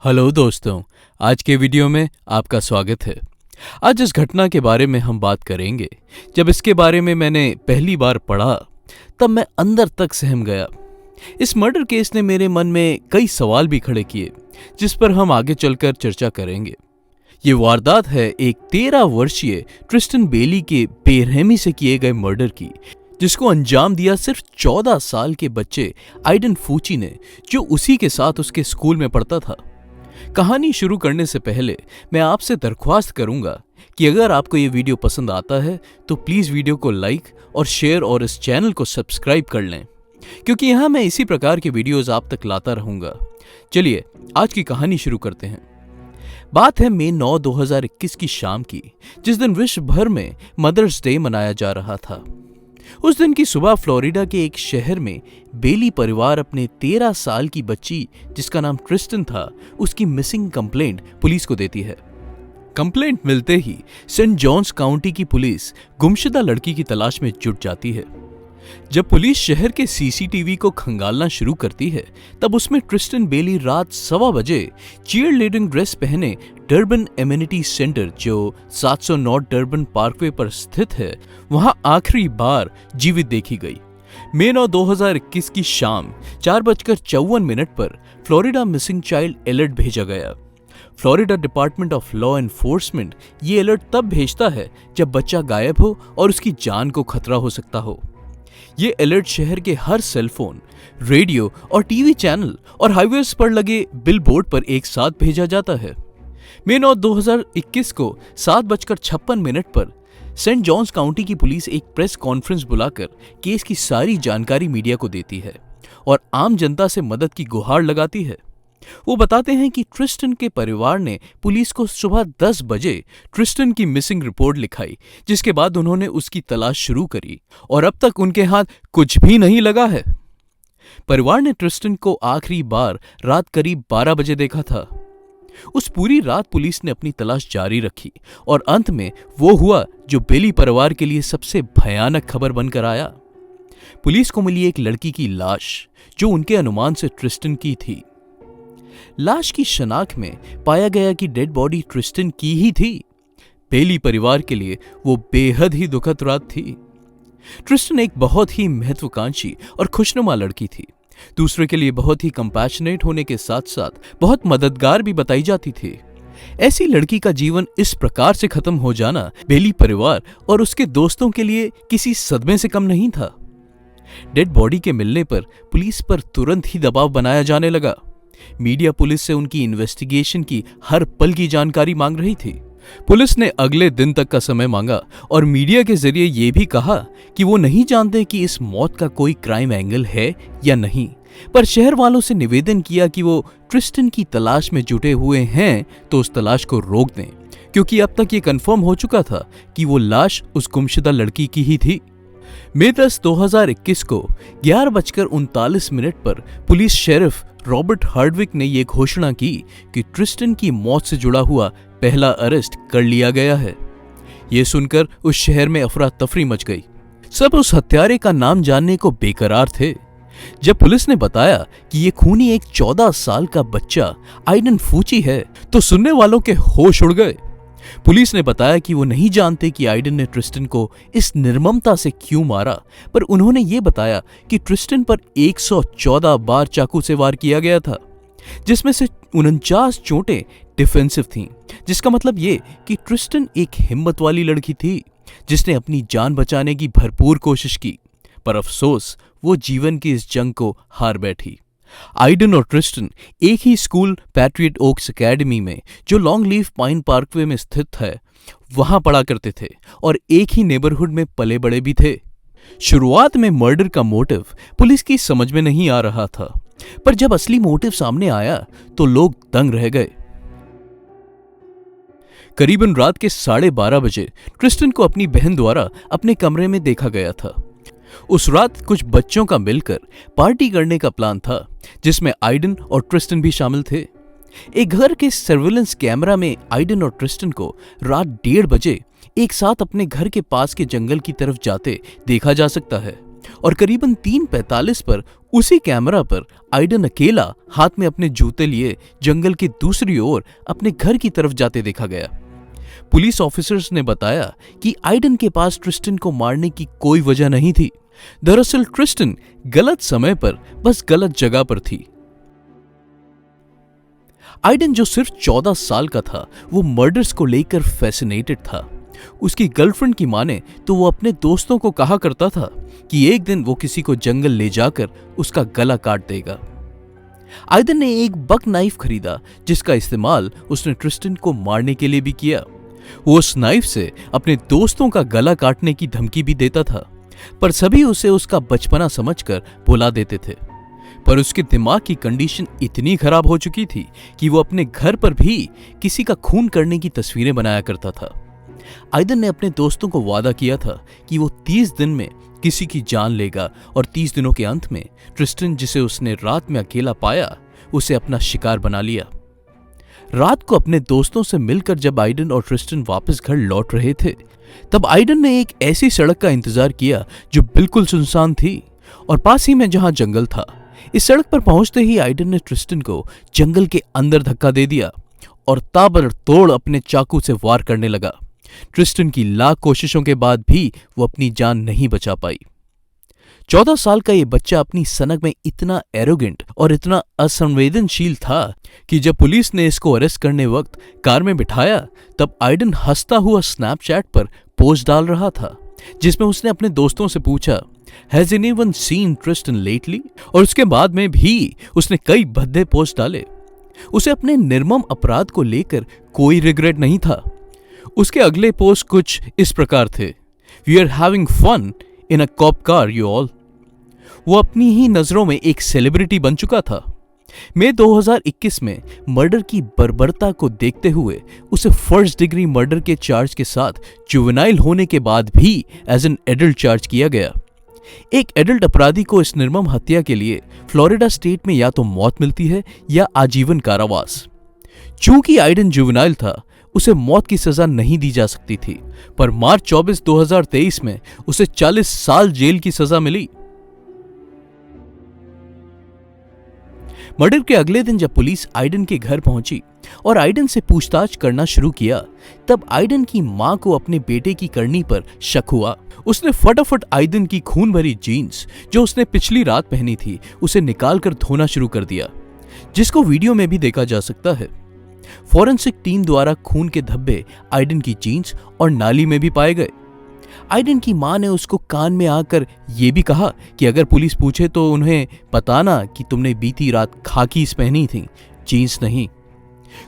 Hello दोस्तों, आज के वीडियो में आपका स्वागत है। आज इस घटना के बारे में हम बात करेंगे। जब इसके बारे में मैंने पहली बार पढ़ा तब मैं अंदर तक सहम गया। इस मर्डर केस ने मेरे मन में कई सवाल भी खड़े किए, जिस पर हम आगे चलकर चर्चा करेंगे। ये वारदात है एक 13 वर्षीय ट्रिस्टन बेली के बेरहमी से किए गए मर्डर की, जिसको अंजाम दिया सिर्फ 14 साल के बच्चे आइडन फूची ने, जो उसी के साथ उसके स्कूल में पढ़ता था। कहानी शुरू करने से पहले मैं आपसे दरख्वास्त करूंगा कि अगर आपको ये वीडियो पसंद आता है तो प्लीज वीडियो को लाइक और शेयर और इस चैनल को सब्सक्राइब कर लें, क्योंकि यहां मैं इसी प्रकार के वीडियोस आप तक लाता रहूंगा। चलिए आज की कहानी शुरू करते हैं। बात है मई 9, 2021 की शाम की, जिस दिन विश्व भर में मदर्स डे मनाया जा रहा था। उस दिन की सुबह फ्लोरिडा के एक शहर में बेली परिवार अपने 13 साल की बच्ची, जिसका नाम ट्रिस्टन था, उसकी मिसिंग कंप्लेंट पुलिस को देती है। कंप्लेंट मिलते ही सेंट जॉन्स काउंटी की पुलिस गुमशुदा लड़की की तलाश में जुट जाती है। जब पुलिस शहर के सीसीटीवी को खंगालना शुरू करती है, तब उसमें ट्रिस्टन बेली रात 1:15 बजे चीयरलीडिंग ड्रेस पहने डर्बन एमिनिटी सेंटर, जो 709 डर्बन पार्कवे पर स्थित है, वहां आखिरी बार जीवित देखी गई। मई 9, 2021 की शाम 4:54 पर फ्लोरिडा मिसिंग चाइल्ड अलर्ट भेजा गया। Florida department of law enforcement ये अलर्ट तब भेजता है जब बच्चा गायब हो और उसकी जान को खतरा हो सकता हो। ये अलर्ट शहर के हर सेलफोन, रेडियो और टीवी चैनल और हाईवेज पर लगे बिलबोर्ड पर एक साथ भेजा जाता है। मई 9, 2021 को 7:56 पर सेंट जॉन्स काउंटी की पुलिस एक प्रेस कॉन्फ्रेंस बुलाकर केस की सारी जानकारी मीडिया को देती है और आम जनता से मदद की गुहार लगाती है। वो बताते हैं कि ट्रिस्टन के परिवार ने पुलिस को सुबह 10 बजे ट्रिस्टन की मिसिंग रिपोर्ट लिखाई, जिसके बाद उन्होंने उसकी तलाश शुरू करी और अब तक उनके हाथ कुछ भी नहीं लगा है। परिवार ने ट्रिस्टन को आखिरी बार रात करीब 12 बजे देखा था। उस पूरी रात पुलिस ने अपनी तलाश जारी रखी और अंत में वो हुआ जो बेली परिवार के लिए सबसे भयानक खबर बनकर आया। पुलिस को मिली एक लड़की की लाश, जो उनके अनुमान से ट्रिस्टन की थी। लाश की शनाख्त में पाया गया कि डेड बॉडी ट्रिस्टन की ही थी। बेली परिवार के लिए वो बेहद ही दुखद रात थी। ट्रिस्टन एक बहुत ही महत्वाकांक्षी और खुशनुमा लड़की थी। दूसरे के लिए बहुत ही कंपैशनेट होने के साथ साथ बहुत मददगार भी बताई जाती थी। ऐसी लड़की का जीवन इस प्रकार से खत्म हो जाना बेली परिवार और उसके दोस्तों के लिए किसी सदमे से कम नहीं था। डेड बॉडी के मिलने पर पुलिस पर तुरंत ही दबाव बनाया जाने लगा। मीडिया पुलिस से उनकी इन्वेस्टिगेशन की हर पल की जानकारी मांग रही थी। पुलिस ने अगले दिन तक का समय मांगा और मीडिया के जरिए यह भी कहा कि वो नहीं जानते कि इस मौत का कोई क्राइम एंगल है या नहीं, पर शहर वालों से निवेदन किया कि वो ट्रिस्टन की तलाश में जुटे हुए हैं तो उस तलाश को रोक दें, क्योंकि अब तक ये कंफर्म हो चुका था कि वो लाश उस गुमशुदा लड़की की ही थी। मई 10, 2021 को 11:39 पर पुलिस शेरिफ रॉबर्ट हार्डविक ने यह घोषणा की कि ट्रिस्टन की मौत से जुड़ा हुआ पहला अरेस्ट कर लिया गया है। यह सुनकर उस शहर में अफरा तफरी मच गई। सब उस हत्यारे का नाम जानने को बेकरार थे। जब पुलिस ने बताया कि यह खूनी एक 14 साल का बच्चा आइडन फूची है, तो सुनने वालों के होश उड़ गए। पुलिस ने बताया कि वो नहीं जानते कि आइडन ने ट्रिस्टन को इस निर्ममता से क्यों मारा, पर उन्होंने ये बताया कि ट्रिस्टन पर 114 बार चाकू से वार किया गया था, जिसमें से 49 चोटें डिफेंसिव थीं, जिसका मतलब ये कि ट्रिस्टन एक हिम्मत वाली लड़की थी जिसने अपनी जान बचाने की भरपूर कोशिश की, पर अफसोस वो जीवन की इस जंग को हार बैठी। आइडन और ट्रिस्टन एक ही स्कूल पैट्रियट ओक्स एकेडमी में, जो लॉन्ग लीफ पाइन पार्कवे में स्थित है, वहां पढ़ा करते थे और एक ही नेबरहुड में पले बड़े भी थे। शुरुआत में मर्डर का मोटिव पुलिस की समझ में नहीं आ रहा था, पर जब असली मोटिव सामने आया तो लोग दंग रह गए। करीबन रात के 12:30 बजे ट्रिस्टन को अपनी बहन द्वारा अपने कमरे में देखा गया था। उस रात कुछ बच्चों का मिलकर पार्टी करने का प्लान था, जिसमें आइडन और ट्रिस्टन भी शामिल थे। एक घर के सर्विलेंस कैमरा में आइडन और ट्रिस्टन को रात 1:30 बजे एक साथ अपने घर के पास के जंगल की तरफ जाते देखा जा सकता है और करीबन 3:45 पर उसी कैमरा पर आइडन अकेला हाथ में अपने जूते लिए जंगल की दूसरी ओर अपने घर की तरफ जाते देखा गया। पुलिस ऑफिसर्स ने बताया कि आइडन के पास ट्रिस्टन को मारने की कोई वजह नहीं थी। दरअसल ट्रिस्टन गलत समय पर बस गलत जगह पर थी। आइडन जो सिर्फ 14 साल का था, वो मर्डर्स को लेकर फैसिनेटेड था। उसकी गर्लफ्रेंड की माने तो वो अपने दोस्तों को कहा करता था कि एक दिन वो किसी को जंगल ले जाकर उसका गला काट देगा। आइडन ने एक बक नाइफ खरीदा जिसका इस्तेमाल उसने ट्रिस्टन को मारने के लिए भी किया। वो उस नाइफ से अपने दोस्तों का गला काटने की धमकी भी देता था, पर सभी उसे उसका बचपना समझकर बुला देते थे। पर उसके दिमाग की कंडीशन इतनी खराब हो चुकी थी कि वो अपने घर पर भी किसी का खून करने की तस्वीरें बनाया करता था। आइडन ने अपने दोस्तों को वादा किया था कि वो 30 दिन में किसी की जान लेगा और 30 दिनों के अंत में ट्रिस्टन, जिसे उसने रात में अकेला पाया, उसे अपना शिकार बना लिया। रात को अपने दोस्तों से मिलकर जब आइडन और ट्रिस्टन वापस घर लौट रहे थे, तब आइडन ने एक ऐसी सड़क का इंतजार किया जो बिल्कुल सुनसान थी और पास ही में जहां जंगल था। इस सड़क पर पहुंचते ही आइडन ने ट्रिस्टन को जंगल के अंदर धक्का दे दिया और ताबड़तोड़ अपने चाकू से वार करने लगा। ट्रिस्टन की लाख कोशिशों के बाद भी वो अपनी जान नहीं बचा पाई। 14 साल का ये बच्चा अपनी सनक में इतना एरोगेंट और इतना असंवेदनशील था कि जब पुलिस ने इसको अरेस्ट करने वक्त कार में बिठाया, तब आइडन हंसता हुआ स्नैपचैट पर पोस्ट डाल रहा था जिसमें उसने अपने दोस्तों से पूछा, Has anyone seen Tristan lately? और उसके बाद में भी उसने कई भद्दे पोस्ट डाले। उसे अपने निर्मम अपराध को लेकर कोई रिग्रेट नहीं था। उसके अगले पोस्ट कुछ इस प्रकार थे, We are having fun in a cop car you all। वो अपनी ही नजरों में एक सेलिब्रिटी बन चुका था। मई 2021 में मर्डर की बर्बरता को देखते हुए उसे फर्स्ट डिग्री मर्डर के चार्ज के साथ जुवेनाइल होने के बाद भी एज एन एडल्ट चार्ज किया गया। एक एडल्ट अपराधी को इस निर्मम हत्या के लिए फ्लोरिडा स्टेट में या तो मौत मिलती है या आजीवन कारावास। चूंकि आइडन जुवेनाइल था, उसे मौत की सजा नहीं दी जा सकती थी, पर मार्च 24, 2023 में उसे 40 साल जेल की सजा मिली। मर्डर के अगले दिन जब पुलिस आइडन के घर पहुंची और आइडन से पूछताछ करना शुरू किया, तब आइडन की मां को अपने बेटे की करनी पर शक हुआ। उसने फटाफट आइडन की खून भरी जीन्स जो उसने पिछली रात पहनी थी, उसे निकालकर धोना शुरू कर दिया, जिसको वीडियो में भी देखा जा सकता है। फॉरेंसिक टीम द्वारा खून के धब्बे आइडन की जीन्स और नाली में भी पाए गए। आइडन की मां ने उसको कान में आकर यह भी कहा कि अगर पुलिस पूछे तो उन्हें बताना कि तुमने बीती रात खाकीज पहनी थी, जीन्स नहीं।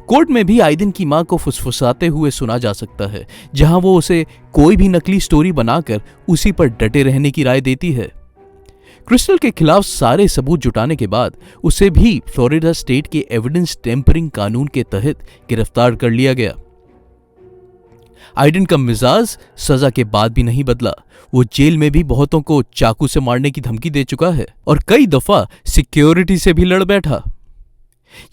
कोर्ट में भी आइडन की मां को फुसफुसाते हुए सुना जा सकता है, जहां वो उसे कोई भी नकली स्टोरी बनाकर उसी पर डटे रहने की राय देती है। क्रिस्टल के खिलाफ सारे सबूत जुटाने के बाद उसे भी फ्लोरिडा स्टेट के एविडेंस टेम्परिंग कानून के तहत गिरफ्तार कर लिया गया। आइडन का मिजाज सजा के बाद भी नहीं बदला। वो जेल में भी बहुतों को चाकू से मारने की धमकी दे चुका है और कई दफा सिक्योरिटी से भी लड़ बैठा।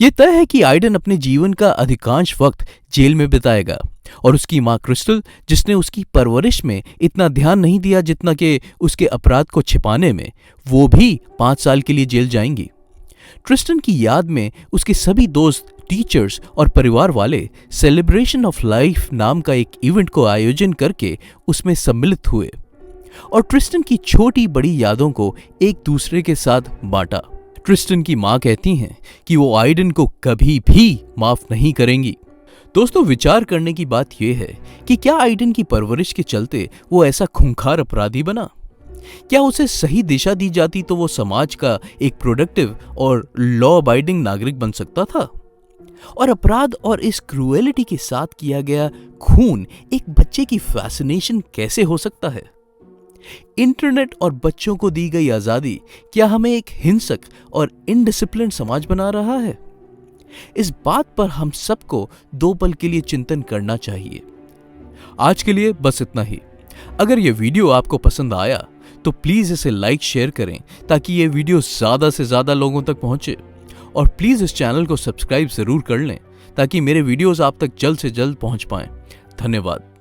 यह तय है कि आइडन अपने जीवन का अधिकांश वक्त जेल में बिताएगा और उसकी मां क्रिस्टल, जिसने उसकी परवरिश में इतना ध्यान नहीं दिया जितना कि उसके अपराध को छिपाने में, वो भी 5 साल के लिए जेल जाएंगी। ट्रिस्टन की याद में उसके सभी दोस्त, टीचर्स और परिवार वाले सेलिब्रेशन ऑफ लाइफ नाम का एक इवेंट को आयोजन करके उसमें सम्मिलित हुए और ट्रिस्टन की छोटी बड़ी यादों को एक दूसरे के साथ बांटा। ट्रिस्टन की मां कहती हैं कि वो आइडन को कभी भी माफ नहीं करेंगी। दोस्तों, विचार करने की बात यह है कि क्या आइडन की परवरिश के चलते वो ऐसा खूंखार अपराधी बना? क्या उसे सही दिशा दी जाती तो वो समाज का एक प्रोडक्टिव और लॉ अबाइडिंग नागरिक बन सकता था? और अपराध और इस क्रूएलिटी के साथ किया गया खून एक बच्चे की फैसिनेशन कैसे हो सकता है? इंटरनेट और बच्चों को दी गई आजादी क्या हमें एक हिंसक और इनडिसिप्लिन समाज बना रहा है? इस बात पर हम सबको 2 पल के लिए चिंतन करना चाहिए। आज के लिए बस इतना ही। अगर यह वीडियो आपको पसंद आया तो प्लीज इसे लाइक शेयर करें ताकि यह वीडियो ज्यादा से ज्यादा लोगों तक पहुंचे, और प्लीज इस चैनल को सब्सक्राइब जरूर कर लें ताकि मेरे वीडियोस आप तक जल्द से जल्द पहुंच पाएं। धन्यवाद।